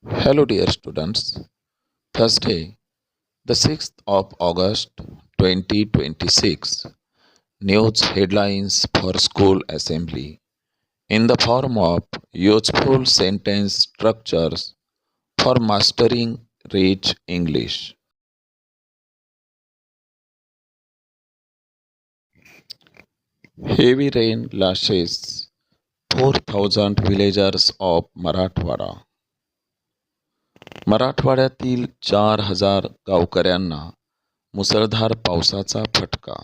Hello, dear students. Thursday, the 6th of August 2026. News headlines for school assembly in the form of useful sentence structures for mastering rich English. Heavy rain lashes 4,000 villagers of Marathwada. मराठवाड्यातील 4,000 गावकऱ्यांना मुसळधार पावसाचा फटका.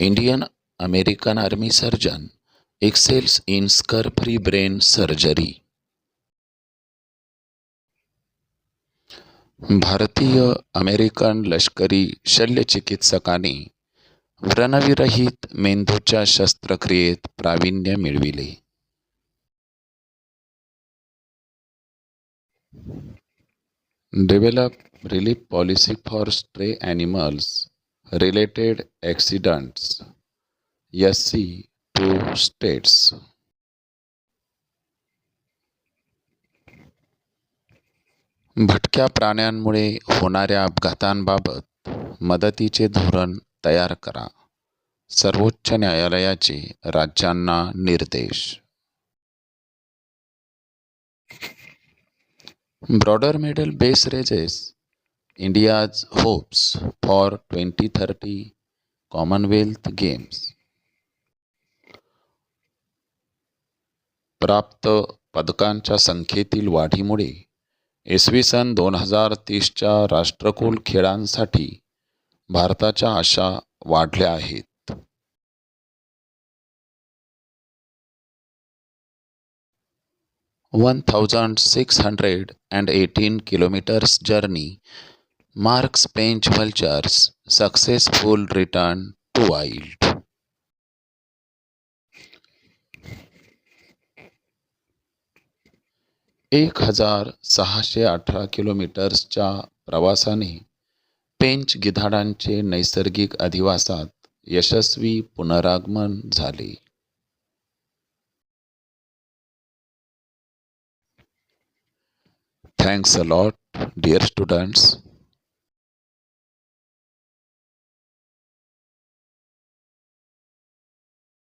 Indian American Army surgeon excels in scur-free brain surgery. भारतीय American लष्करी शल्यचिकित्सकाने व्रणविरहित मेंदूच्या शस्त्रक्रियेत प्रावीण्य मिळविले. Develop relief policy for stray animals related accidents. SC to states. भटक्या प्राण्यांमुळे होणाऱ्या अपघातांबाबत मदतीचे धोरण तयार करा. सर्वोच्च न्यायालयाचे राज्यांना निर्देश. Broader medal base raises India's hopes for 2030 Commonwealth games. प्राप्त पदकांच्या संख्येतील वाढीमुळे इसवी सन 2030च्या राष्ट्रकुल खेळांसाठी भारताच्या आशा वाढल्या आहेत. (1618 kilometers journey marks Pench vultures successful return to wild. 1,618 किलोमीटर्सच्या प्रवासाने पेंच गिधाडांचे नैसर्गिक अधिवासात यशस्वी पुनरागमन झाले. Thanks a lot, dear students.